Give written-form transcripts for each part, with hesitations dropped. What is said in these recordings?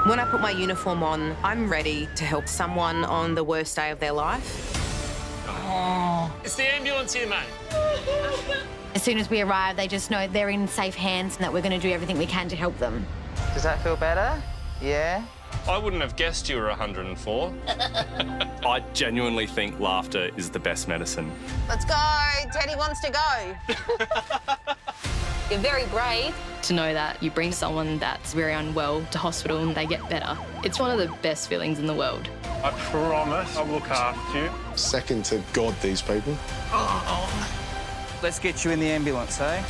When I put my uniform on, I'm ready to help someone on the worst day of their life. Oh. It's the ambulance here, mate. As soon as we arrive, they just know they're in safe hands and that we're going to do everything we can to help them. Does that feel better? Yeah? I wouldn't have guessed you were 104. I genuinely think laughter is the best medicine. Let's go. Teddy wants to go. You're very brave. To know that you bring someone that's very unwell to hospital and they get better. It's one of the best feelings in the world. I promise I'll look after you. Second to God, these people. Let's get you in the ambulance, eh?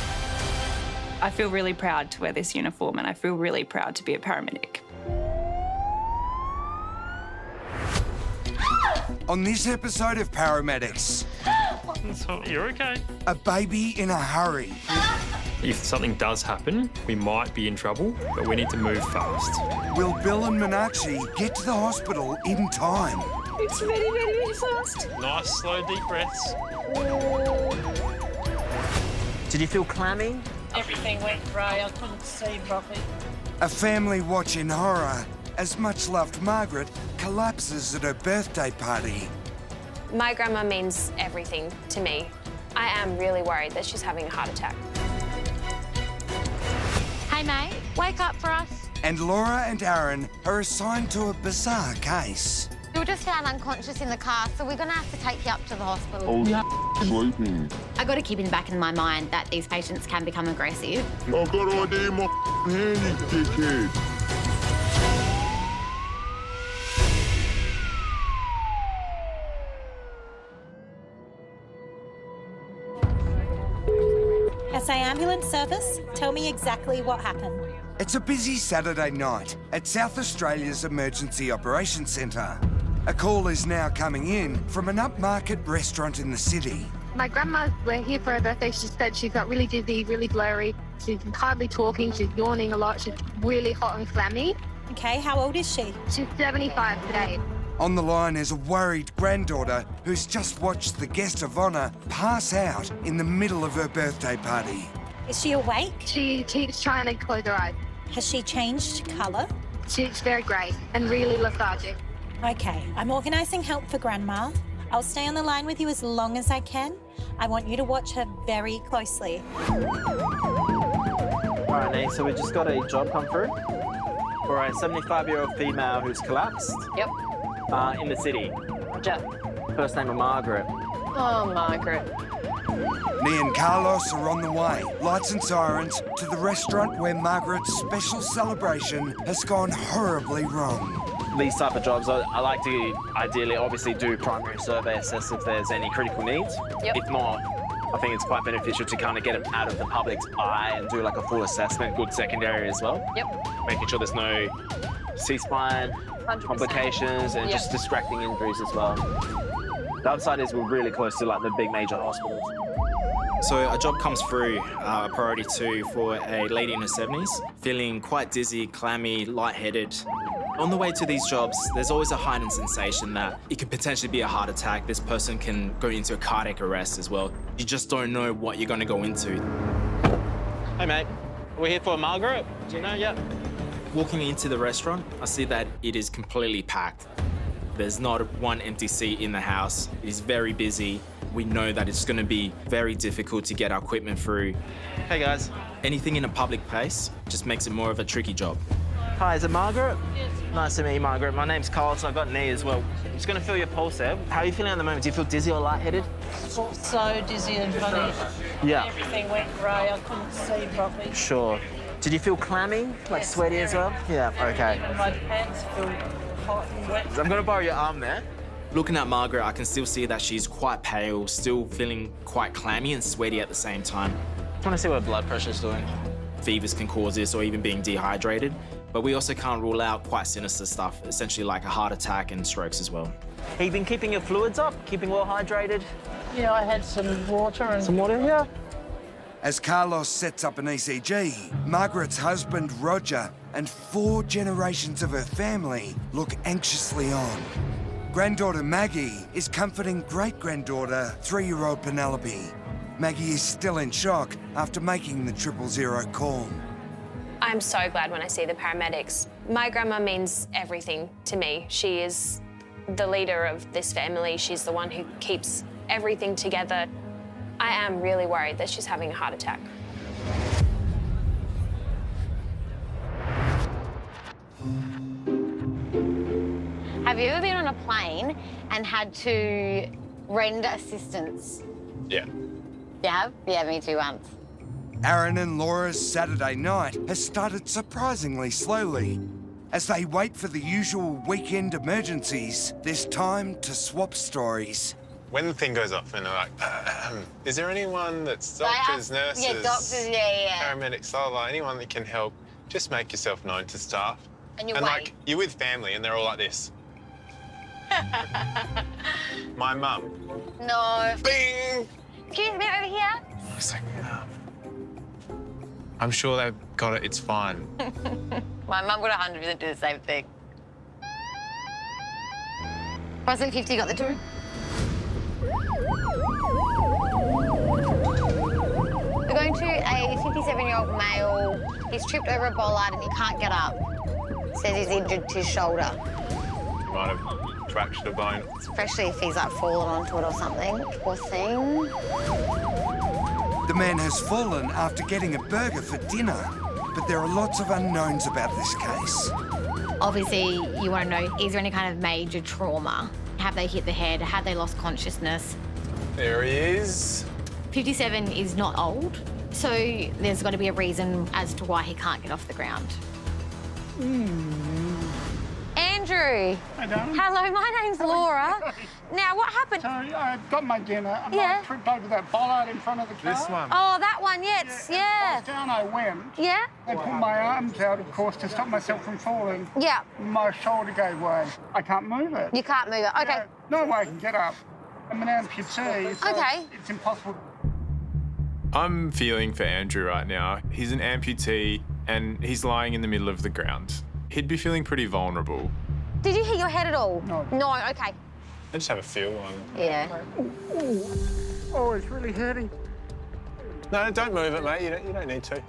I feel really proud to wear this uniform and I feel really proud to be a paramedic. On this episode of Paramedics... You're OK. A baby in a hurry. If something does happen, we might be in trouble, but we need to move fast. Will Bill and Meenakshi get to the hospital in time? It's very, very, very fast. Nice, slow, deep breaths. Did you feel clammy? Everything went grey. I couldn't see properly. A family watch in horror as much-loved Margaret collapses at her birthday party. My grandma means everything to me. I am really worried that she's having a heart attack. Hey, mate, wake up for us. And Laura and Aaron are assigned to a bizarre case. You were just found unconscious in the car, so we're going to have to take you up to the hospital. Oh, sleeping. I got to keep in the back of my mind that these patients can become aggressive. I've got an idea in my hand, you dickhead. SA Ambulance Service, tell me exactly what happened. It's a busy Saturday night at South Australia's Emergency Operations Centre. A call is now coming in from an upmarket restaurant in the city. My grandma, we're here for her birthday. She said she's got really dizzy, really blurry. She's hardly talking, she's yawning a lot. She's really hot and clammy. Okay, how old is she? She's 75 today. On the line is a worried granddaughter who's just watched the guest of honour pass out in the middle of her birthday party. Is she awake? She keeps trying to close her eyes. Has she changed colour? She's very grey and really lethargic. Okay, I'm organising help for Grandma. I'll stay on the line with you as long as I can. I want you to watch her very closely. All right, Nate, so we just got a job come through for a 75-year-old female who's collapsed. Yep. In the city. Jeff. First name of Margaret. Oh, Margaret. Me and Carlos are on the way, lights and sirens, to the restaurant where Margaret's special celebration has gone horribly wrong. These type of jobs, I like to ideally obviously do primary survey, assess if there's any critical needs. Yep. If not, I think it's quite beneficial to kind of get them out of the public's eye and do like a full assessment, good secondary as well. Yep. Making sure there's no C-spine, 100%. complications, and just distracting injuries as well. The other side is we're really close to like the big major hospitals. So a job comes through, priority 2, for a lady in her 70s, feeling quite dizzy, clammy, lightheaded. On the way to these jobs, there's always a heightened sensation that it could potentially be a heart attack. This person can go into a cardiac arrest as well. You just don't know what you're going to go into. Hey, mate. We're here for Margaret. Do you know yet? Walking into the restaurant, I see that it is completely packed. There's not one empty seat in the house. It is very busy. We know that it's going to be very difficult to get our equipment through. Hey, guys. Anything in a public place just makes it more of a tricky job. Hi, is it Margaret? Yes. Nice to meet you, Margaret. My name's Carl, so I've got an E as well. I'm just going to feel your pulse there. How are you feeling at the moment? Do you feel dizzy or lightheaded? So dizzy and funny. Yeah. Everything went grey. I couldn't see properly. Sure. Did you feel clammy, like sweaty as well? Yeah, okay. My pants feel hot and wet. I'm going to borrow your arm there. Looking at Margaret, I can still see that she's quite pale, still feeling quite clammy and sweaty at the same time. I want to see what blood pressure's doing. Fevers can cause this, or even being dehydrated. But we also can't rule out quite sinister stuff, essentially like a heart attack and strokes as well. Have you been keeping your fluids up, keeping well hydrated? Yeah, I had some water and... Some water, yeah. As Carlos sets up an ECG, Margaret's husband, Roger, and 4 generations of her family look anxiously on. Granddaughter Maggie is comforting great-granddaughter, 3-year-old Penelope. Maggie is still in shock after making the 000 call. I'm so glad when I see the paramedics. My grandma means everything to me. She is the leader of this family. She's the one who keeps everything together. I am really worried that she's having a heart attack. Have you ever been on a plane and had to render assistance? Yeah. You have? Yeah, me too once. Aaron and Laura's Saturday night has started surprisingly slowly. As they wait for the usual weekend emergencies, there's time to swap stories. When the thing goes off and they're like, is there anyone that's doctors, nurses, yeah, doctors, yeah. paramedics, blah, blah, anyone that can help, just make yourself known to staff. And you and wait. like, you're with family and they're all like this. My mum. No. Bing! Excuse me, over here. I was like, I'm sure they've got it, it's fine. My mum would 100% do the same thing. Crossing 50 got the two. We're going to a 57-year-old male. He's tripped over a bollard and he can't get up. Says he's injured his shoulder. You might have fractured a bone. Especially if he's like fallen onto it or something. Poor thing. The man has fallen after getting a burger for dinner, but there are lots of unknowns about this case. Obviously, you want to know, is there any kind of major trauma? Have they hit the head? Have they lost consciousness? There he is. 57 is not old, so there's got to be a reason as to why he can't get off the ground. Andrew. Hi, darling. Hello, my name's Laura. Now, what happened? So I got my dinner and Yeah. I tripped over that bollard in front of the car. This one. Oh, that one, yes, I yeah. was down, I went. Yeah? I put my arms out, of course, to stop myself from falling. Yeah. My shoulder gave way. I can't move it. You can't move it. Okay. No way I can get up. I'm an amputee, so Okay. it's impossible. I'm feeling for Andrew right now. He's an amputee and he's lying in the middle of the ground. He'd be feeling pretty vulnerable. Did you hit your head at all? No. No, okay. I just have a feel on. Yeah. Oh, it's really hurting. No, don't move it, mate. You don't need to.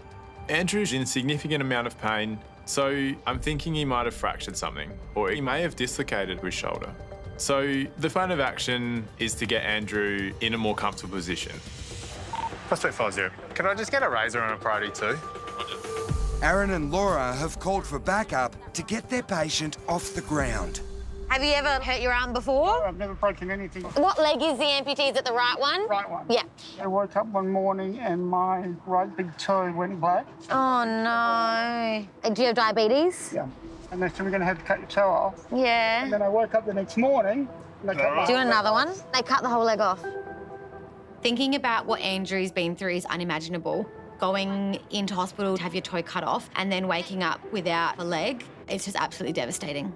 Andrew's in a significant amount of pain, so I'm thinking he might have fractured something, or he may have dislocated his shoulder. So the plan of action is to get Andrew in a more comfortable position. Prospect 50. Can I just get a razor on a priority 2? Aaron and Laura have called for backup to get their patient off the ground. Have you ever hurt your arm before? I've never broken anything. What leg is the amputee? Is it the right one? Right one. Yeah. I woke up one morning and my right big toe went black. Oh, no. Do you have diabetes? Yeah. And they said, we're going to have to cut your toe off. Yeah. And then I woke up the next morning and they cut my Do another one. They cut the whole leg off. Thinking about what Andrew's been through is unimaginable. Going into hospital to have your toe cut off and then waking up without a leg, it's just absolutely devastating.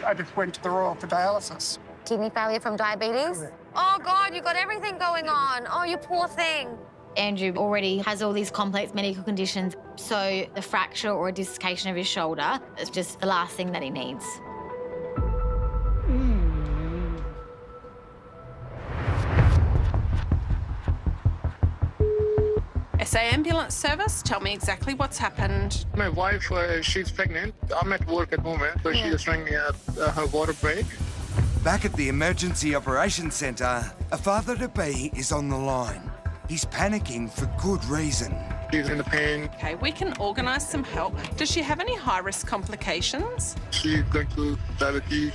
I just went to the Royal for dialysis. Kidney failure from diabetes? Oh, God, you've got everything going on. Oh, you poor thing. Andrew already has all these complex medical conditions, so the fracture or a dislocation of his shoulder is just the last thing that he needs. SA ambulance service, tell me exactly what's happened. My wife, she's pregnant. I'm at work at the moment, so she just rang me at her water break. Back at the Emergency Operations Centre, a father-to-be is on the line. He's panicking for good reason. She's in the pain. Okay, we can organise some help. Does she have any high-risk complications? She's going through diabetes.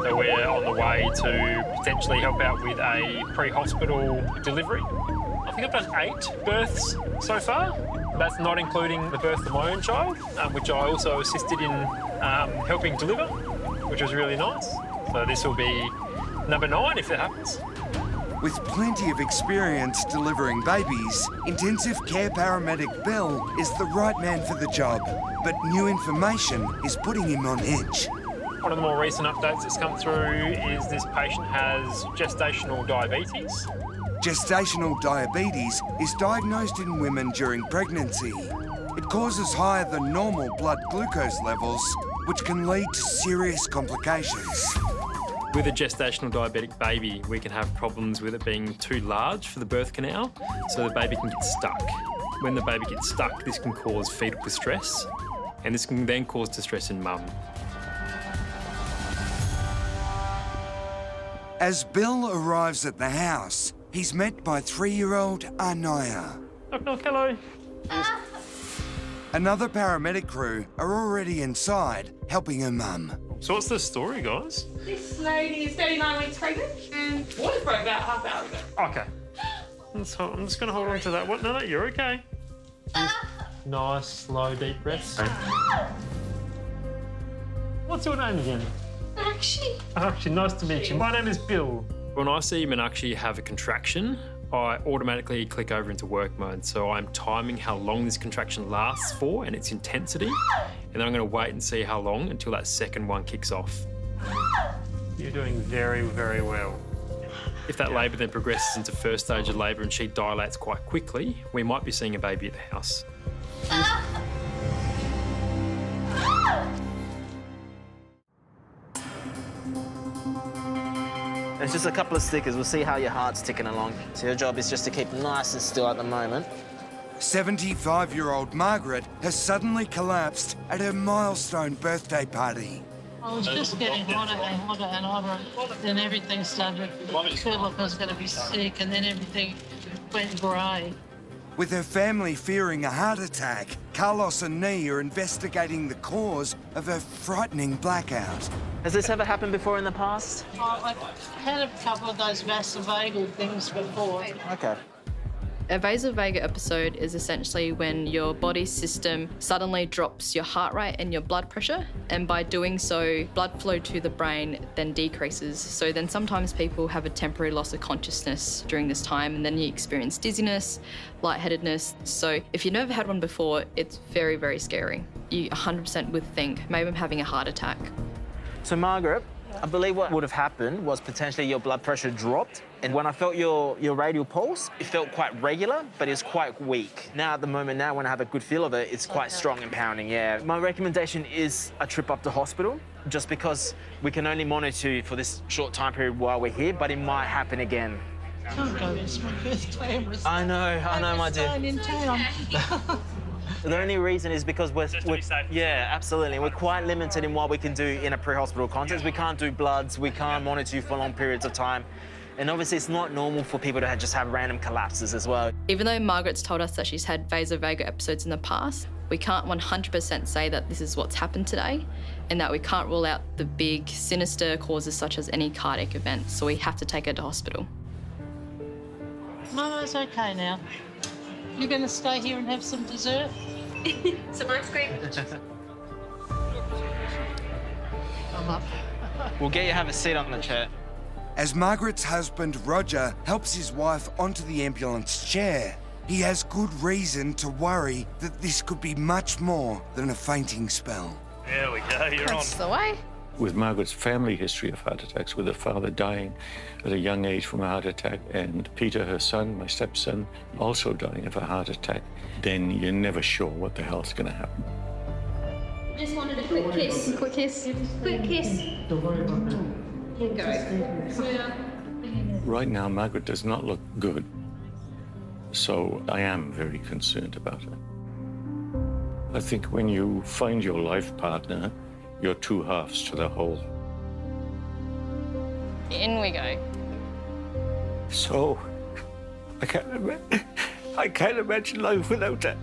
So we're on the way to potentially help out with a pre-hospital delivery. I think I've done 8 births so far. That's not including the birth of my own child, which I also assisted in helping deliver, which was really nice. So this will be number 9 if it happens. With plenty of experience delivering babies, intensive care paramedic Bill is the right man for the job. But new information is putting him on edge. One of the more recent updates that's come through is this patient has gestational diabetes. Gestational diabetes is diagnosed in women during pregnancy. It causes higher than normal blood glucose levels, which can lead to serious complications. With a gestational diabetic baby, we can have problems with it being too large for the birth canal, so the baby can get stuck. When the baby gets stuck, this can cause fetal distress, and this can then cause distress in mum. As Bill arrives at the house, he's met by 3-year-old Anaya. Knock, knock, hello. Another paramedic crew are already inside, helping her mum. So what's the story, guys? This lady is 39 weeks pregnant and water broke about half hour ago. Okay. I'm just going to hold on to that one. No, you're okay. Nice, slow, deep breaths. What's your name again? Actually, nice to meet you. My name is Bill. When I see Meenakshi have a contraction, I automatically click over into work mode. So I'm timing how long this contraction lasts for and its intensity. And then I'm going to wait and see how long until that second one kicks off. You're doing very, very well. If that labour then progresses into first stage of labour and she dilates quite quickly, we might be seeing a baby at the house. It's just a couple of stickers. We'll see how your heart's ticking along. So your job is just to keep nice and still at the moment. 75-year-old Margaret has suddenly collapsed at her milestone birthday party. I was just getting hotter and hotter and hotter, then everything started to feel like I was going to be sick, and then everything went grey. With her family fearing a heart attack, Carlos and Nee are investigating the cause of her frightening blackout. Has this ever happened before in the past? I've had a couple of those vasovagal things before. Okay. A vasovagal episode is essentially when your body system suddenly drops your heart rate and your blood pressure, and by doing so, blood flow to the brain then decreases. So then sometimes people have a temporary loss of consciousness during this time, and then you experience dizziness, lightheadedness. So if you've never had one before, it's very, very scary. You 100% would think, maybe I'm having a heart attack. So Margaret, I believe what would have happened was potentially your blood pressure dropped, and when I felt your radial pulse, it felt quite regular, but it's quite weak. Now at the moment, when I have a good feel of it, it's quite strong and pounding, yeah. My recommendation is a trip up to hospital, just because we can only monitor you for this short time period while we're here, but it might happen again. Oh God, it's my birthday. I know, my dear. In town. The only reason is because we're yeah, absolutely. We're quite limited in what we can do in a pre-hospital context. We can't do bloods, we can't monitor you for long periods of time. And obviously it's not normal for people to just have random collapses as well. Even though Margaret's told us that she's had vasovagal episodes in the past, we can't 100% say that this is what's happened today, and that we can't rule out the big sinister causes such as any cardiac event, so we have to take her to hospital. Mama's okay now. You're going to stay here and have some dessert? Some ice cream. I'm up. We'll get you to have a seat on the chair. As Margaret's husband, Roger, helps his wife onto the ambulance chair, he has good reason to worry that this could be much more than a fainting spell. There we go, you're on. That's the way. With Margaret's family history of heart attacks, with her father dying at a young age from a heart attack, and Peter, her son, my stepson, also dying of a heart attack, then you're never sure what the hell's going to happen. Just wanted a quick kiss. Quick kiss. Quick kiss. Don't worry about that. Here you go. Right now, Margaret does not look good, so I am very concerned about her. I think when you find your life partner, you're two halves to the whole. In we go. So, I can't imagine life without her.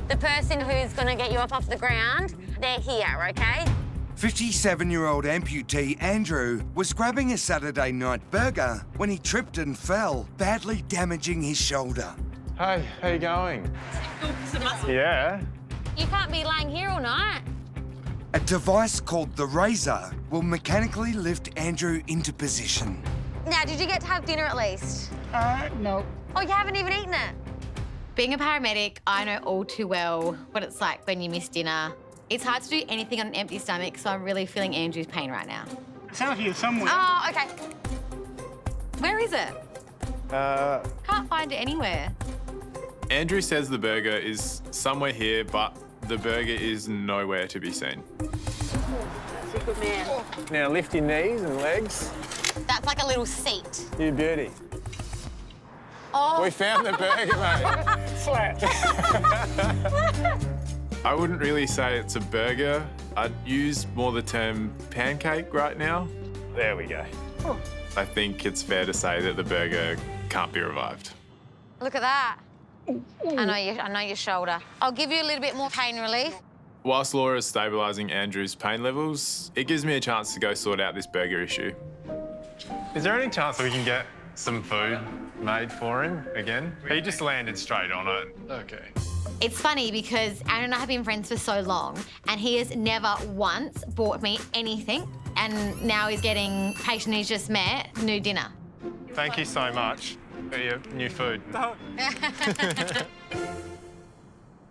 The person who's going to get you up off the ground, they're here, okay? 57-year-old amputee Andrew was grabbing a Saturday night burger when he tripped and fell, badly damaging his shoulder. Hey, how you going? Yeah. You can't be laying here all night. A device called the Razor will mechanically lift Andrew into position. Now, did you get to have dinner at least? No. Oh, you haven't even eaten it? Being a paramedic, I know all too well what it's like when you miss dinner. It's hard to do anything on an empty stomach, so I'm really feeling Andrew's pain right now. It's out here somewhere. Oh, okay. Where is it? Can't find it anywhere. Andrew says the burger is somewhere here, but the burger is nowhere to be seen. a good man. Now lift your knees and legs. That's like a little seat. You beauty. Oh. We found the burger, mate. Flat. I wouldn't really say it's a burger. I'd use more the term pancake right now. There we go. I think it's fair to say that the burger can't be revived. Look at that. I know your shoulder. I'll give you a little bit more pain relief. Whilst Laura's stabilising Andrew's pain levels, it gives me a chance to go sort out this burger issue. Is there any chance we can get some food made for him again? He just landed straight on it. Okay. It's funny because Aaron and I have been friends for so long and he has never once bought me anything, and now he's getting patient he's just met new dinner. Thank you so much for your new food.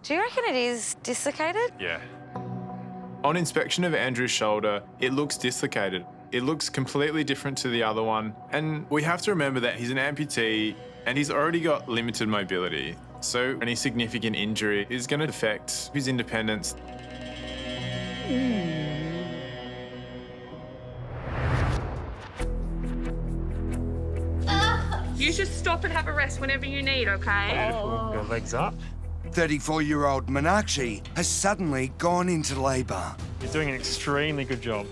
Do you reckon it is dislocated? Yeah. On inspection of Andrew's shoulder, it looks dislocated. It looks completely different to the other one. And we have to remember that he's an amputee and he's already got limited mobility. So any significant injury is going to affect his independence. You just stop and have a rest whenever you need, okay? Beautiful. Your legs up. 34-year-old Meenakshi has suddenly gone into labour. You're doing an extremely good job.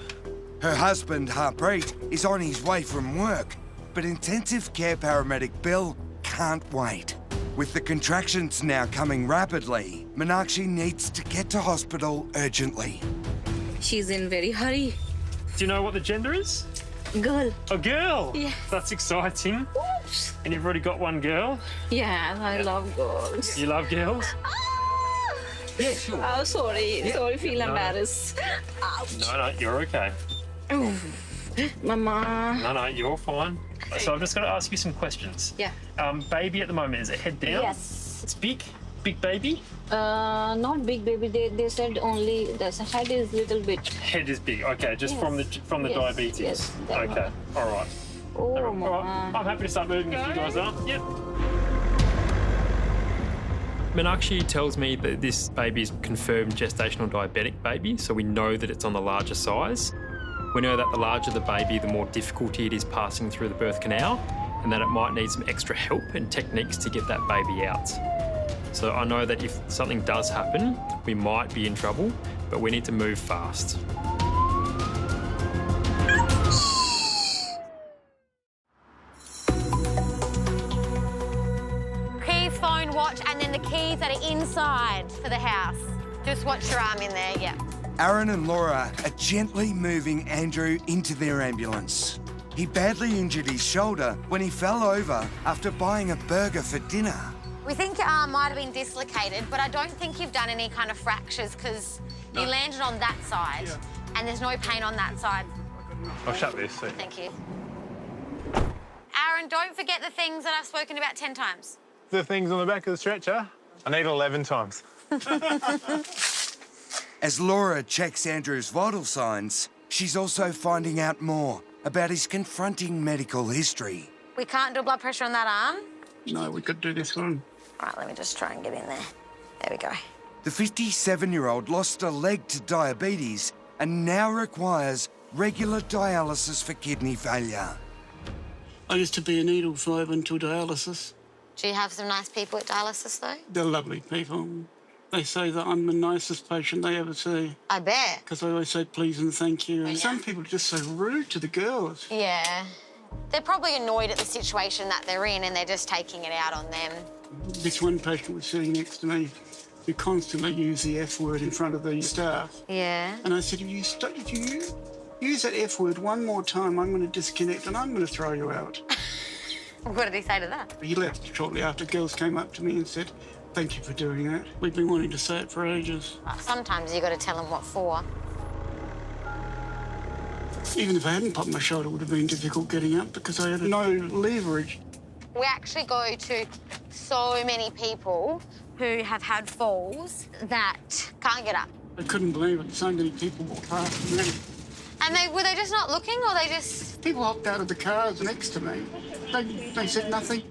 Her husband, Harpreet, is on his way from work, but intensive care paramedic Bill can't wait. With the contractions now coming rapidly, Meenakshi needs to get to hospital urgently. She's in very hurry. Do you know what the gender is? Girl. A girl? Yes. That's exciting. Oops. And you've already got one girl? Yeah, I love girls. You love girls? Yeah, sure. Oh, sorry. Yeah. Sorry, feel No. embarrassed. Ouch. No, you're okay. Mama. No, you're fine. So I'm just going to ask you some questions. Yeah. Baby at the moment, is it head down? Yes. It's big? Big baby? Not big baby. They said only the head is little bit. Head is big. Okay, just Yes. from the Yes, diabetes. yes, that Okay. All right. Oh, All right. Mama. I'm happy to start moving if you guys are. Yep. Meenakshi tells me that this baby is confirmed gestational diabetic baby, so we know that it's on the larger size. We know that the larger the baby, the more difficulty it is passing through the birth canal, and that it might need some extra help and techniques to get that baby out. So I know that if something does happen, we might be in trouble, but we need to move fast. Keys, phone, watch, and then the keys that are inside for the house. Just watch your arm in there, yeah. Aaron and Laura are gently moving Andrew into their ambulance. He badly injured his shoulder when he fell over after buying a burger for dinner. We think your arm might have been dislocated, but I don't think you've done any kind of fractures because you landed on that side and there's no pain on that side. I'll shut this. So. Thank you. Aaron, don't forget the things that I've spoken about 10 times. The things on the back of the stretcher? I need 11 times. As Laura checks Andrew's vital signs, she's also finding out more about his confronting medical history. We can't do blood pressure on that arm. No, we could do this one. All right, let me just try and get in there. There we go. The 57-year-old lost a leg to diabetes and now requires regular dialysis for kidney failure. I used to be a needle 5 until dialysis. Do you have some nice people at dialysis, though? They're lovely people. They say that I'm the nicest patient they ever see. I bet. Because I always say please and thank you. And some people are just so rude to the girls. Yeah. They're probably annoyed at the situation that they're in and they're just taking it out on them. This one patient was sitting next to me who constantly used the F word in front of the staff. Yeah. And I said, if you use that F word one more time, I'm going to disconnect and I'm going to throw you out. What did he say to that? He left shortly after. Girls came up to me and said, thank you for doing that. We've been wanting to say it for ages. Sometimes you got to tell them what for. Even if I hadn't popped my shoulder, it would have been difficult getting up because I had no leverage. We actually go to so many people who have had falls that can't get up. I couldn't believe it. So many people walked past me. And were they just not looking or they just... People hopped out of the cars next to me. They said nothing.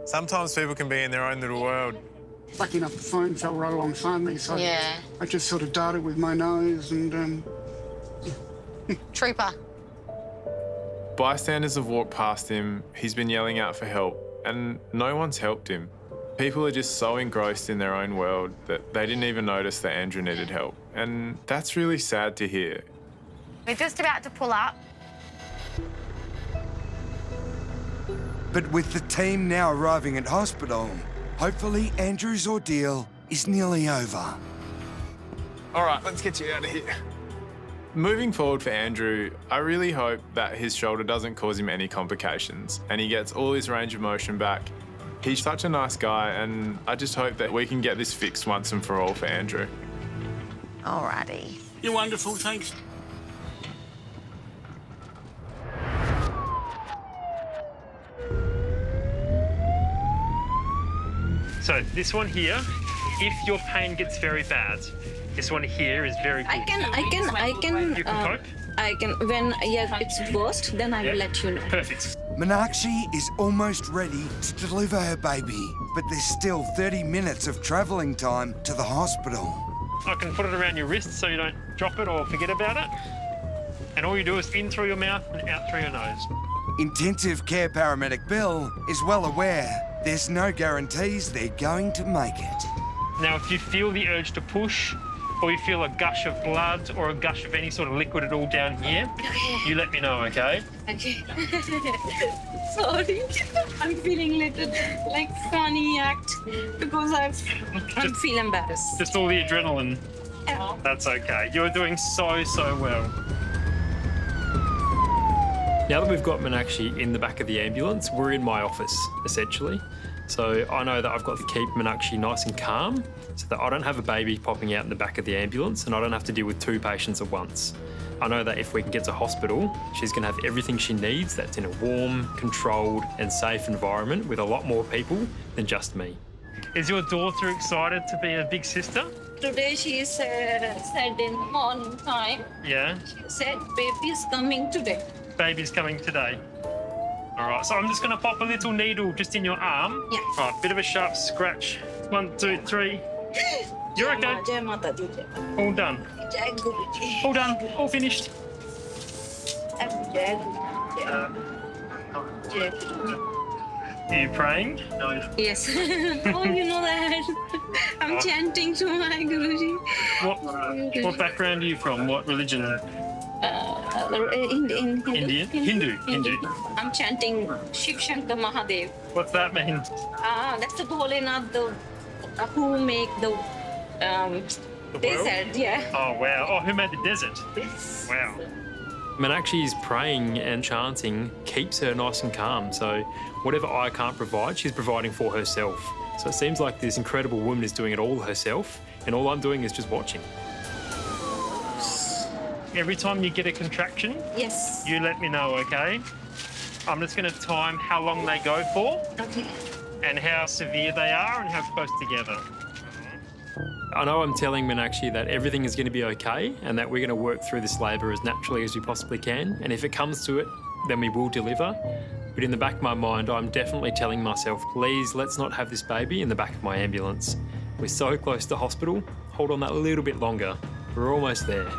Sometimes people can be in their own little world. Lucky enough, the phone fell right alongside me, so Yeah. I just sort of darted with my nose and Trooper. Bystanders have walked past him, he's been yelling out for help, and no one's helped him. People are just so engrossed in their own world that they didn't even notice that Andrew needed help. And that's really sad to hear. We're just about to pull up. But with the team now arriving at hospital, hopefully Andrew's ordeal is nearly over. All right, let's get you out of here. Moving forward for Andrew, I really hope that his shoulder doesn't cause him any complications and he gets all his range of motion back. He's such a nice guy, and I just hope that we can get this fixed once and for all for Andrew. Alrighty. You're wonderful, thanks. So this one here, if your pain gets very bad, this one here is very good. I can. You can cope? I can. When it's burst, then I will let you know. Perfect. Meenakshi is almost ready to deliver her baby, but there's still 30 minutes of travelling time to the hospital. I can put it around your wrist so you don't drop it or forget about it. And all you do is in through your mouth and out through your nose. Intensive care paramedic Bill is well aware there's no guarantees they're going to make it. Now, if you feel the urge to push, or you feel a gush of blood or a gush of any sort of liquid at all down here, you let me know, okay? Okay. Sorry, I'm feeling little like funny act because I'm feel embarrassed. Just all the adrenaline. Yeah. That's okay. You're doing so well. Now that we've got Meenakshi in the back of the ambulance, we're in my office, essentially. So I know that I've got to keep Meenakshi nice and calm so that I don't have a baby popping out in the back of the ambulance and I don't have to deal with 2 patients at once. I know that if we can get to hospital, she's going to have everything she needs that's in a warm, controlled and safe environment with a lot more people than just me. Is your daughter excited to be a big sister? Today she said in the morning time. Yeah? She said baby is coming today. Baby's coming today. All right, so I'm just going to pop a little needle just in your arm. Yeah. All right, bit of a sharp scratch. 1, 2, 3. You're okay. All done. All done. All finished. Are you praying? Yes. Oh, you know that. I'm chanting to my Guruji. What background are you from? What religion? Indian. Hindu. I'm chanting Shiv Shankar Mahadev. What's that mean? That's the Bholenath, who make the desert. Yeah. Oh wow! Oh, who made the desert? Yes. Wow. Meenakshi's praying and chanting keeps her nice and calm. So whatever I can't provide, she's providing for herself. So it seems like this incredible woman is doing it all herself, and all I'm doing is just watching. Every time you get a contraction, yes, you let me know, okay? I'm just going to time how long they go for, okay, and how severe they are and how close together. I know I'm telling Meenakshi that everything is going to be okay and that we're going to work through this labour as naturally as we possibly can. And if it comes to it, then we will deliver. But in the back of my mind, I'm definitely telling myself, please, let's not have this baby in the back of my ambulance. We're so close to hospital. Hold on that a little bit longer. We're almost there.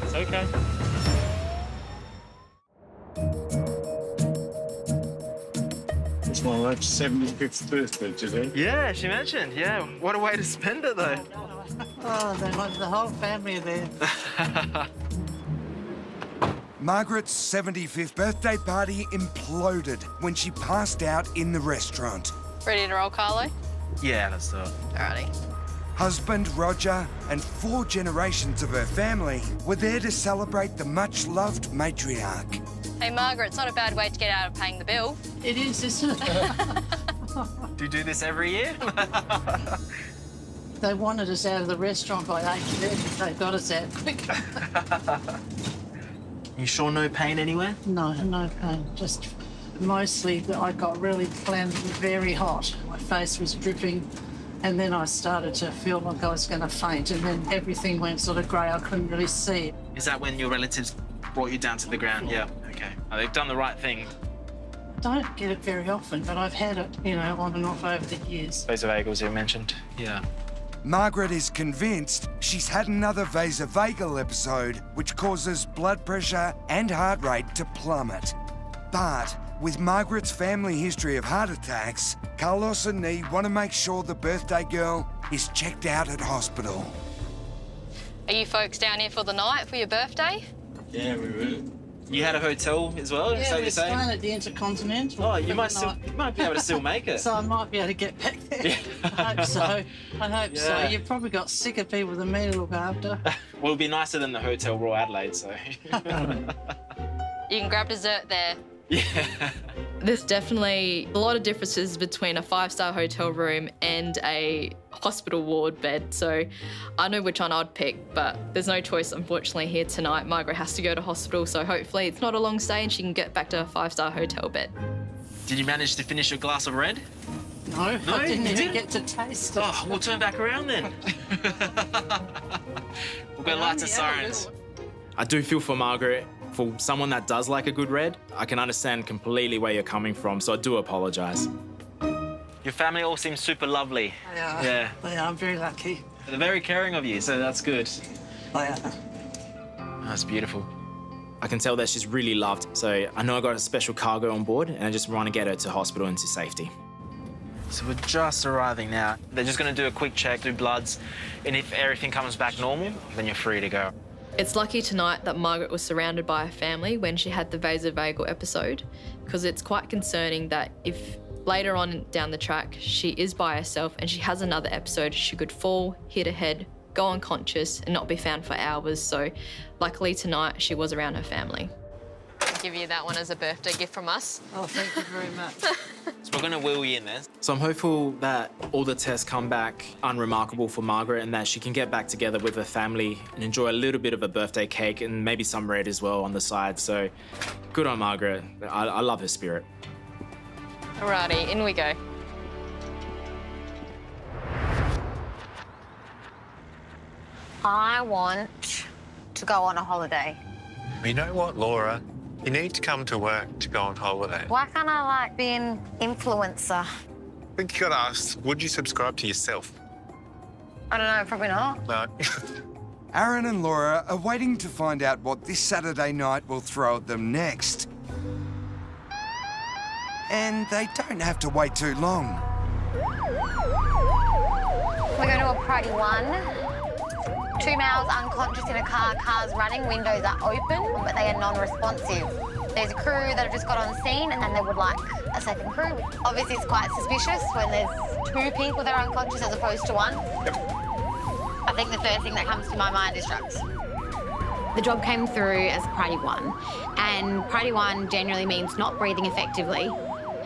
It's okay. It's my wife's 75th birthday today. Yeah, she mentioned. Yeah, what a way to spend it, though. Oh, they want the whole family there. Margaret's 75th birthday party imploded when she passed out in the restaurant. Ready to roll, Carlo? Yeah, let's do it. Alrighty. Husband Roger and 4 generations of her family were there to celebrate the much-loved matriarch. Hey, Margaret, it's not a bad way to get out of paying the bill. It is, isn't it? Do you do this every year? They wanted us out of the restaurant by 8:30. They got us out quick. You sure no pain anywhere? No pain. Just mostly I got really clammy, very hot. My face was dripping. And then I started to feel like I was going to faint, and then everything went sort of grey. I couldn't really see. Is that when your relatives brought you down to the ground? Yeah. Okay. Oh, they've done the right thing. Don't get it very often, but I've had it, on and off over the years. Vasovagals you mentioned. Yeah. Margaret is convinced she's had another vasovagal episode, which causes blood pressure and heart rate to plummet. But with Margaret's family history of heart attacks, Carlos and Nee want to make sure the birthday girl is checked out at hospital. Are you folks down here for the night for your birthday? Yeah, we were. You had a hotel as well? Yeah, so we're you're saying? staying at the Intercontinental. Oh, you might be able to still make it. So I might be able to get back there. Yeah. I hope so. I hope so. Yeah. You've probably got sicker people than me to look after. Well, it'll be nicer than the Hotel Royal Adelaide, so. You can grab dessert there. There's definitely a lot of differences between a 5-star hotel room and a hospital ward bed, so I know which one I'd pick, but there's no choice, unfortunately, here tonight. Margaret has to go to hospital, so hopefully it's not a long stay and she can get back to a 5-star hotel bed. Did you manage to finish your glass of red? No, I didn't even get to taste it. Oh, we'll turn back around then. We'll go lights and sirens. I do feel for Margaret. For someone that does like a good red, I can understand completely where you're coming from, so I do apologise. Your family all seems super lovely. They are. Yeah. They are. I'm very lucky. They're very caring of you, so that's good. They are. That's beautiful. I can tell that she's really loved, so I know I got a special cargo on board and I just want to get her to hospital and to safety. So we're just arriving now. They're just going to do a quick check, do bloods, and if everything comes back normal, then you're free to go. It's lucky tonight that Margaret was surrounded by her family when she had the vasovagal episode, because it's quite concerning that if later on down the track she is by herself and she has another episode, she could fall, hit her head, go unconscious and not be found for hours. So luckily tonight she was around her family. I'll give you that one as a birthday gift from us. Oh, thank you very much. So we're going to wheel you in there. So I'm hopeful that all the tests come back unremarkable for Margaret and that she can get back together with her family and enjoy a little bit of a birthday cake and maybe some red as well on the side. So good on Margaret. I love her spirit. Alrighty, in we go. I want to go on a holiday. You know what, Laura? You need to come to work to go on holiday. Why can't I, be an influencer? I think you got to ask, would you subscribe to yourself? I don't know, probably not. No. Aaron and Laura are waiting to find out what this Saturday night will throw at them next. And they don't have to wait too long. We're going to a Party 1. 2 males unconscious in a car, cars running, windows are open, but they are non-responsive. There's a crew that have just got on scene and then they would like a second crew. Obviously it's quite suspicious when there's 2 people that are unconscious as opposed to 1. I think the first thing that comes to my mind is drugs. The job came through as Priority 1, and Priority 1 generally means not breathing effectively.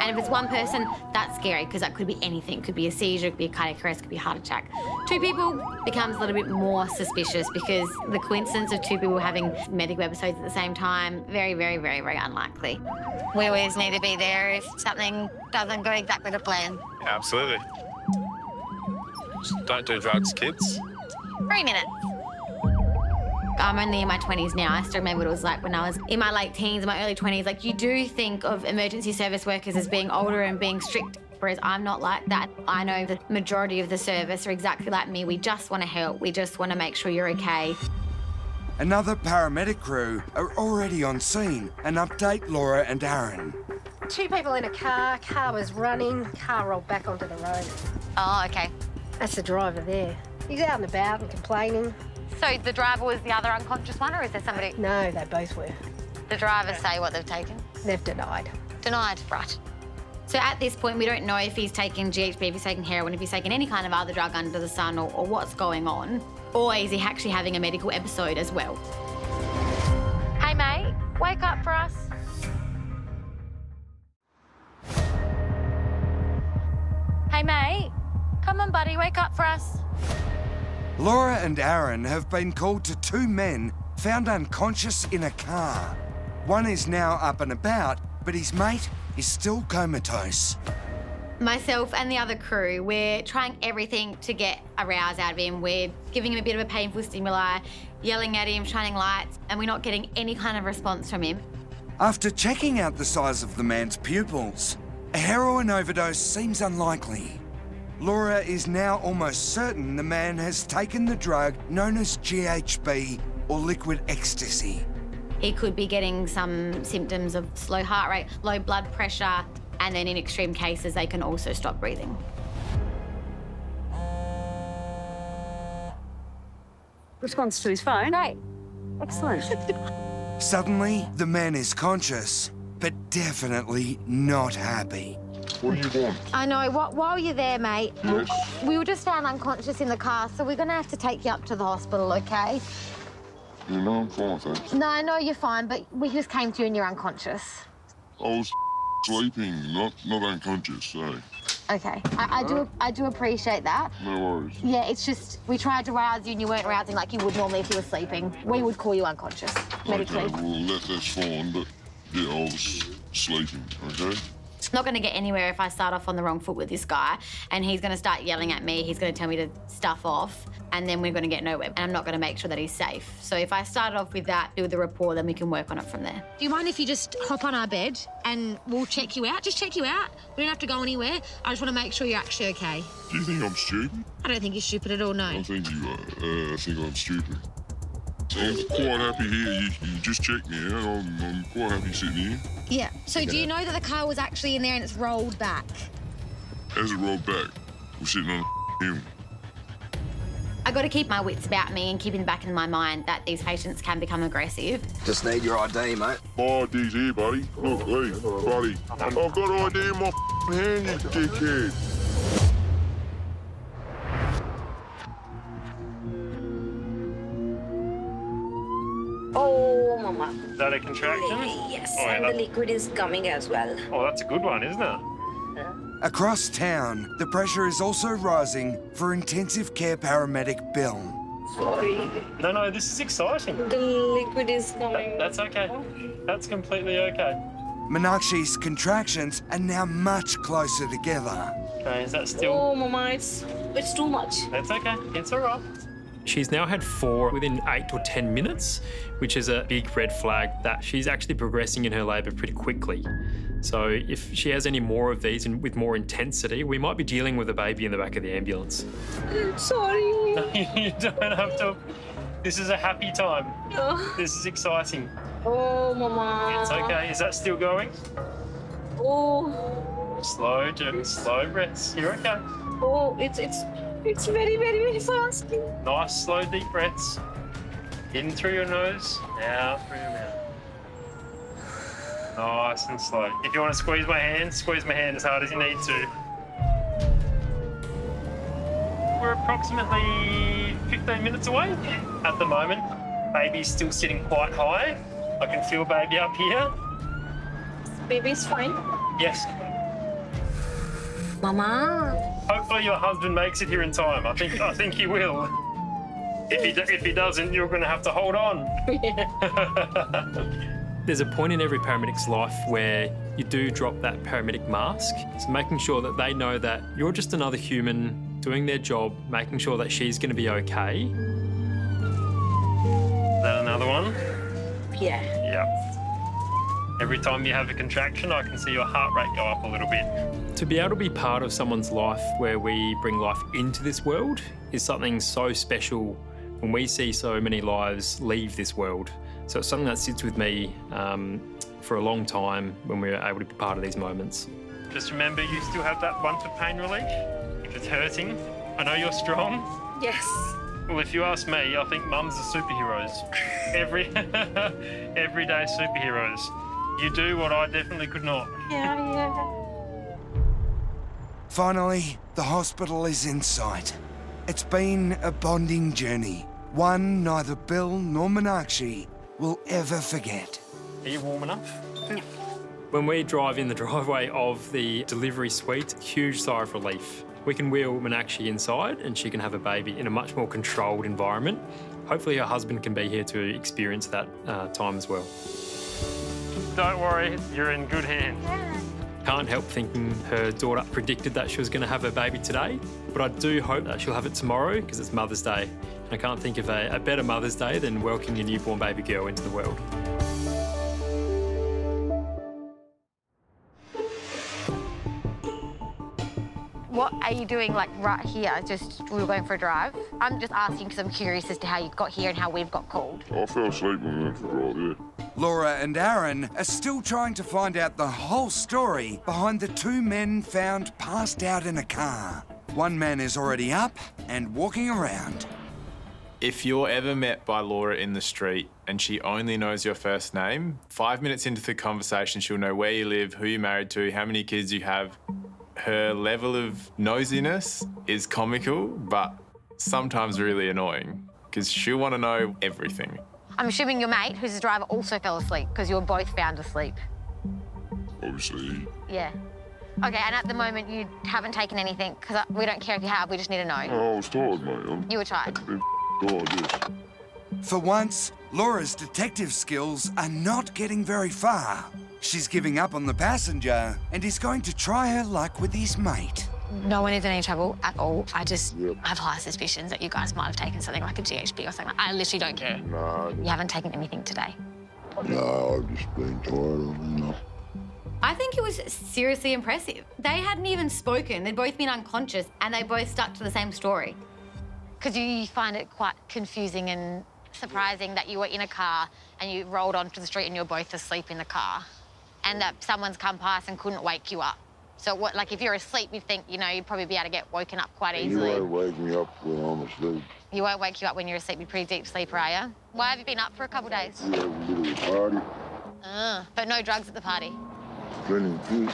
And if it's 1 person, that's scary because that could be anything. Could be a seizure, could be a cardiac arrest, could be a heart attack. 2 people becomes a little bit more suspicious because the coincidence of 2 people having medical episodes at the same time, very, very, very, very unlikely. We always need to be there if something doesn't go exactly to plan. Yeah, absolutely. Just don't do drugs, kids. 3 minutes. I'm only in my 20s now. I still remember what it was like when I was in my late teens, my early 20s. You do think of emergency service workers as being older and being strict, whereas I'm not like that. I know the majority of the service are exactly like me. We just want to help. We just want to make sure you're okay. Another paramedic crew are already on scene and update Laura and Aaron. 2 people in a car was running, car rolled back onto the road. Oh, okay. That's the driver there. He's out and about and complaining. So the driver was the other unconscious one, or is there somebody? No, they both were. The driver say what they've taken? They've denied. Denied, right. So at this point, we don't know if he's taken GHB, if he's taken heroin, if he's taken any kind of other drug under the sun or what's going on. Or is he actually having a medical episode as well? Hey, mate, wake up for us. Hey, mate, come on, buddy, wake up for us. Laura and Aaron have been called to 2 men found unconscious in a car. One is now up and about, but his mate is still comatose. Myself and the other crew, we're trying everything to get a rouse out of him. We're giving him a bit of a painful stimuli, yelling at him, shining lights, and we're not getting any kind of response from him. After checking out the size of the man's pupils, a heroin overdose seems unlikely. Laura is now almost certain the man has taken the drug known as GHB or liquid ecstasy. He could be getting some symptoms of slow heart rate, low blood pressure, and then in extreme cases, they can also stop breathing. Response to his phone. Great. Excellent. Suddenly, the man is conscious, but definitely not happy. What do you want? I know. While you're there, mate, Yes. we were just found unconscious in the car, so we're going to have to take you up to the hospital, OK? You know I'm fine, thanks. No, I know you're fine, but we just came to you and you're unconscious. I was sleeping, not unconscious, so OK. I do appreciate that. no worries. Yeah, it's just we tried to rouse you and you weren't rousing like you would normally if you were sleeping. We would call you unconscious medically. Okay, well, that's fine, but yeah, I was sleeping, okay? It's not going to get anywhere if I start off on the wrong foot with this guy and he's going to start yelling at me. He's going to tell me to stuff off and then we're going to get nowhere and I'm not going to make sure that he's safe. So if I start off with that, do the rapport, then we can work on it from there. Do you mind if you just hop on our bed and we'll check you out? Just check you out. We don't have to go anywhere. I just want to make sure you're actually okay. Do you think I'm stupid? I don't think you're stupid at all, no. I think you are. I think I'm stupid. I'm quite happy here. You just checked me out. I'm quite happy sitting here. Yeah. So do you know that the car was actually in there and it's rolled back? As it rolled back, we're sitting on a hill. I got to keep my wits about me and keep in the back of my mind that these patients can become aggressive. Just need your ID, mate. My ID's here, buddy. Look, hey, buddy. I've got ID in my hand, you dickhead. Oh, Mama. Is that a contraction? Yes, Oh, yeah, and that- the liquid is coming as well. Oh, that's a good one, isn't it? Across town, the pressure is also rising for intensive care paramedic Bill. Sorry. No, this is exciting. The liquid is coming. That's okay. That's completely okay. Meenakshi's contractions are now much closer together. Okay, is that still... Oh, Mama, it's too much. That's okay. It's all right. She's now had 4 within 8 or 10 minutes, which is a big red flag that she's actually progressing in her labour pretty quickly. So if she has any more of these and with more intensity, we might be dealing with a baby in the back of the ambulance. Sorry. No, you don't have to. This is a happy time. Oh. This is exciting. Oh, Mama. It's okay. Is that still going? Oh. Slow, just slow breaths. You're okay. Oh, it's very, very, very fast. Nice, slow, deep breaths. In through your nose, out through your mouth. Nice and slow. If you want to squeeze my hand as hard as you need to. We're approximately 15 minutes away at the moment. Baby's still sitting quite high. I can feel baby up here. Baby's fine. Yes. Mama. Hopefully your husband makes it here in time. I think he will. If he doesn't, you're going to have to hold on. There's a point in every paramedic's life where you do drop that paramedic mask. So making sure that they know that you're just another human doing their job, making sure that she's going to be okay. Is that another one? Yeah. Yeah. Every time you have a contraction, I can see your heart rate go up a little bit. To be able to be part of someone's life where we bring life into this world is something so special when we see so many lives leave this world. So it's something that sits with me for a long time when we're able to be part of these moments. Just remember, you still have that bunch of pain relief. If it's hurting, I know you're strong. Yes. Well, if you ask me, I think mums are superheroes. Everyday superheroes. You do what I definitely could not. Yeah. Finally, the hospital is in sight. It's been a bonding journey, one neither Bill nor Meenakshi will ever forget. Are you warm enough? Yeah. When we drive in the driveway of the delivery suite, huge sigh of relief. We can wheel Meenakshi inside and she can have a baby in a much more controlled environment. Hopefully her husband can be here to experience that time as well. Don't worry, you're in good hands. Can't help thinking her daughter predicted that she was going to have a baby today, but I do hope that she'll have it tomorrow because it's Mother's Day. And I can't think of a better Mother's Day than welcoming a newborn baby girl into the world. What are you doing, like, right here? Just, we were going for a drive. I'm just asking because I'm curious as to how you got here and how we've got called. I fell asleep when we went for a drive, yeah. Laura and Aaron are still trying to find out the whole story behind the two men found passed out in a car. One man is already up and walking around. If you're ever met by Laura in the street and she only knows your first name, 5 minutes into the conversation, she'll know where you live, who you're married to, how many kids you have. Her level of nosiness is comical, but sometimes really annoying, because she'll want to know everything. I'm assuming your mate, who's the driver, also fell asleep, because you were both found asleep. Obviously. Yeah. Okay, and at the moment you haven't taken anything, because we don't care if you have, we just need to know. Oh, I was tired, mate. You were tired. Tired, yes. For once, Laura's detective skills are not getting very far. She's giving up on the passenger and is going to try her luck with his mate. No one is in any trouble at all. I have high suspicions that you guys might have taken something like a GHB or something. I literally don't care. Nah. You haven't taken anything today. No, I've just been tired, you know. I think it was seriously impressive. They hadn't even spoken. They'd both been unconscious and they both stuck to the same story. Because you find it quite confusing and surprising that you were in a car and you rolled onto the street and you're both asleep in the car, and that someone's come past and couldn't wake you up. So what, like, if you're asleep, you think, you know, you'd probably be able to get woken up quite easily. You won't wake me up when I'm asleep. You won't wake you up when you're asleep. You're a pretty deep sleeper, are you? Why have you been up for a couple of days? We have a little party. But no drugs at the party. Plenty of food.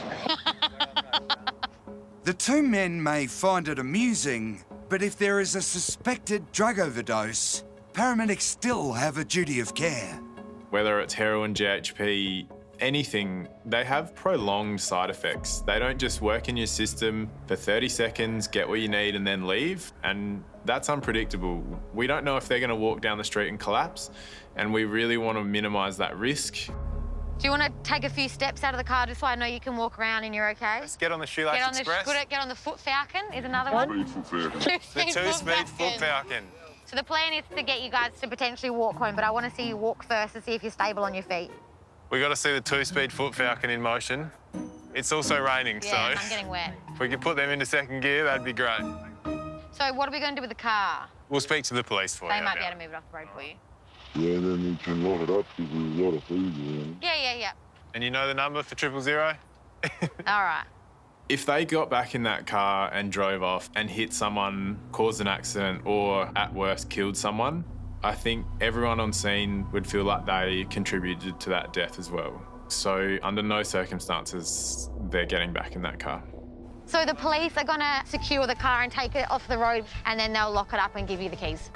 The two men may find it amusing, but if there is a suspected drug overdose, paramedics still have a duty of care. Whether it's heroin, GHP, anything, they have prolonged side effects. They don't just work in your system for 30 seconds, get what you need and then leave, and that's unpredictable. We don't know if they're going to walk down the street and collapse, and we really want to minimise that risk. Do you want to take a few steps out of the car just so I know you can walk around and you're okay? Let's get on the Shoelace Express. Get on the Foot Falcon is another one. Foot Falcon. The two-speed Foot Falcon. So the plan is to get you guys to potentially walk home, but I want to see you walk first to see if you're stable on your feet. We got to see the two-speed Foot Falcon in motion. It's also raining, Yeah, so I'm getting wet. if we could put them into second gear, that'd be great. So what are we going to do with the car? We'll speak to the police for you. They might be able to move it off the road for you. Yeah, then you can lock it up because there's a lot of food around. Yeah. And you know the number for 000? All right. If they got back in that car and drove off and hit someone, caused an accident, or at worst killed someone, I think everyone on scene would feel like they contributed to that death as well. So under no circumstances, they're getting back in that car. So the police are going to secure the car and take it off the road, and then they'll lock it up and give you the keys.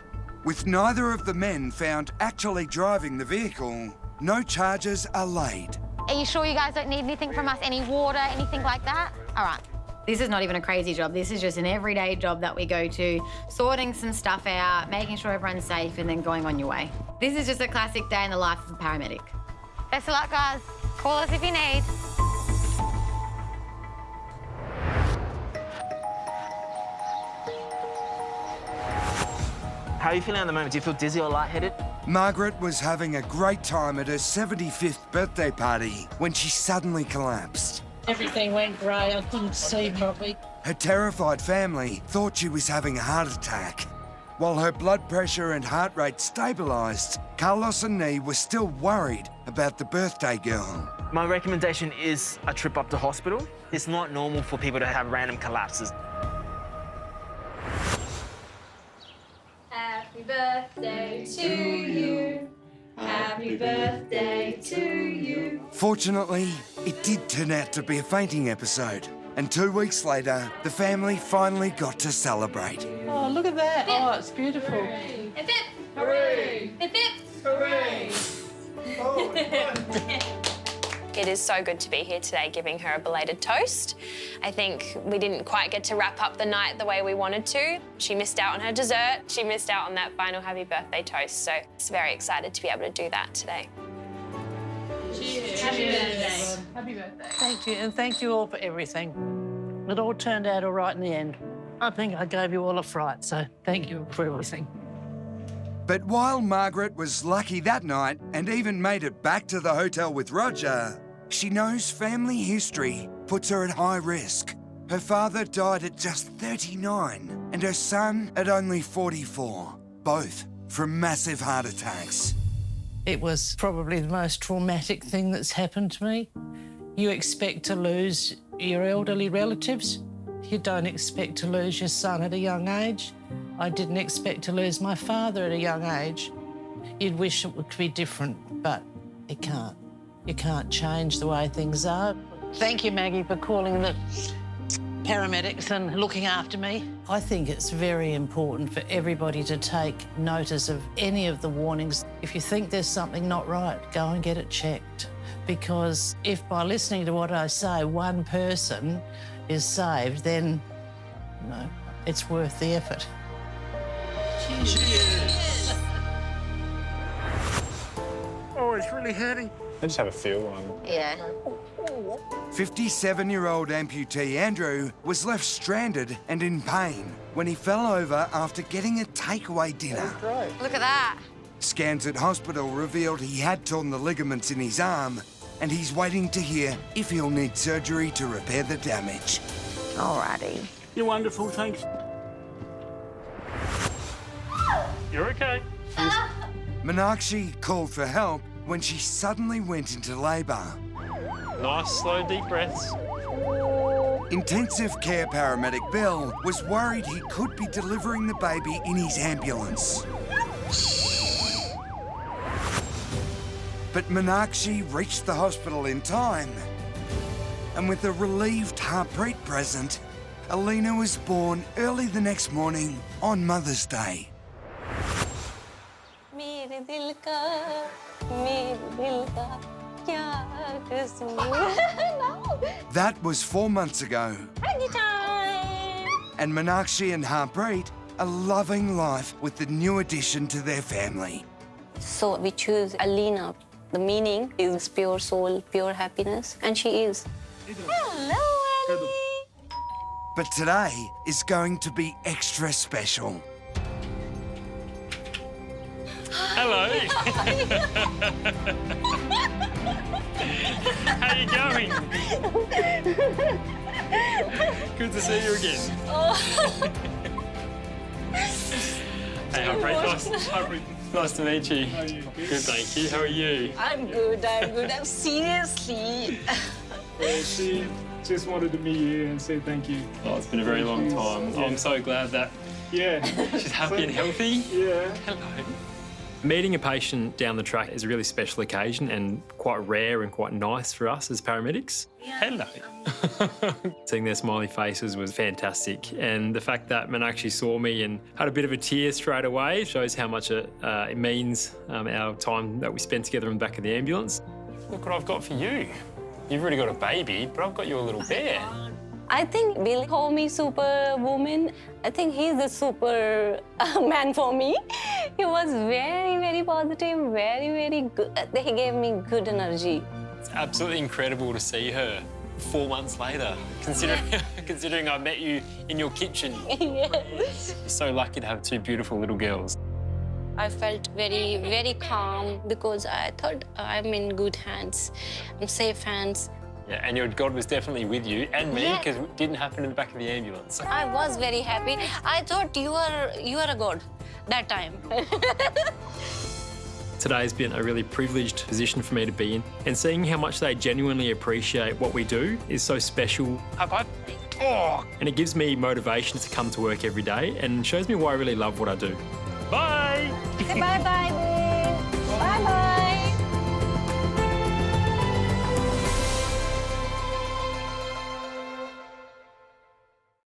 With neither of the men found actually driving the vehicle, no charges are laid. Are you sure you guys don't need anything from us? Any water, anything like that? All right. This is not even a crazy job. This is just an everyday job that we go to, sorting some stuff out, making sure everyone's safe, and then going on your way. This is just a classic day in the life of a paramedic. Best of luck, guys. Call us if you need. How are you feeling at the moment? Do you feel dizzy or lightheaded? Margaret was having a great time at her 75th birthday party when she suddenly collapsed. Everything went grey. I couldn't see properly. Her terrified family thought she was having a heart attack. While her blood pressure and heart rate stabilised, Carlos and Nee were still worried about the birthday girl. My recommendation is a trip up to hospital. It's not normal for people to have random collapses. Happy birthday to you. Happy birthday to you. Fortunately, it did turn out to be a fainting episode, and 2 weeks later, the family finally got to celebrate. Oh, look at that. Oh, it's beautiful. Hip hip. Hooray. Hip hip. Hooray. It is so good to be here today giving her a belated toast. I think we didn't quite get to wrap up the night the way we wanted to. She missed out on her dessert. She missed out on that final happy birthday toast. So it's very excited to be able to do that today. Cheers. Happy birthday. Happy birthday. Thank you, and thank you all for everything. It all turned out all right in the end. I think I gave you all a fright, so thank you for everything. But while Margaret was lucky that night and even made it back to the hotel with Roger, she knows family history puts her at high risk. Her father died at just 39 and her son at only 44, both from massive heart attacks. It was probably the most traumatic thing that's happened to me. You expect to lose your elderly relatives. You don't expect to lose your son at a young age. I didn't expect to lose my father at a young age. You'd wish it would be different, but you can't. You can't change the way things are. Thank you, Maggie, for calling the paramedics and looking after me. I think it's very important for everybody to take notice of any of the warnings. If you think there's something not right, go and get it checked. Because if by listening to what I say, one person is saved, then, you know, it's worth the effort. Cheers. Oh, it's really hurting. I just have a feel on. Yeah. 57-year-old amputee Andrew was left stranded and in pain when he fell over after getting a takeaway dinner. Look at that. Scans at hospital revealed he had torn the ligaments in his arm, and he's waiting to hear if he'll need surgery to repair the damage. Alrighty. You're wonderful, thanks. You're okay. Meenakshi called for help when she suddenly went into labour. Nice, slow, deep breaths. Intensive care paramedic Bill was worried he could be delivering the baby in his ambulance. But Meenakshi reached the hospital in time. And with a relieved Harpreet present, Alina was born early the next morning on Mother's Day. That was 4 months ago. And Meenakshi and Harpreet are loving life with the new addition to their family. So we choose Alina. The meaning is pure soul, pure happiness, and she is. Hello, Ellie. But today is going to be extra special. Hello. How you going? Good to see you again. Hey, Harpreet. Nice to meet you. Good, thank you. How are you? I'm good. I'm seriously. She just wanted to meet you and say thank you. Oh, it's been a very long time. Yeah. I'm so glad that she's happy and healthy. Yeah. Hello. Meeting a patient down the track is a really special occasion and quite rare and quite nice for us as paramedics. Hello. Seeing their smiley faces was fantastic, and the fact that Meenakshi saw me and had a bit of a tear straight away shows how much it means, our time that we spent together in the back of the ambulance. Look what I've got for you. You've already got a baby, but I've got you a little bear. I think Bill called me superwoman. I think he's the super man for me. He was very, very positive, very, very good. He gave me good energy. It's absolutely incredible to see her 4 months later, considering I met you in your kitchen. Yes. You're so lucky to have two beautiful little girls. I felt very, very calm because I thought I'm in good hands, I'm safe hands. Yeah, and your God was definitely with you and me because it didn't happen in the back of the ambulance. I was very happy. I thought you are a God that time. Today's been a really privileged position for me to be in, and seeing how much they genuinely appreciate what we do is so special. High five. Oh. And it gives me motivation to come to work every day and shows me why I really love what I do. Bye. Say bye-bye. Bye-bye.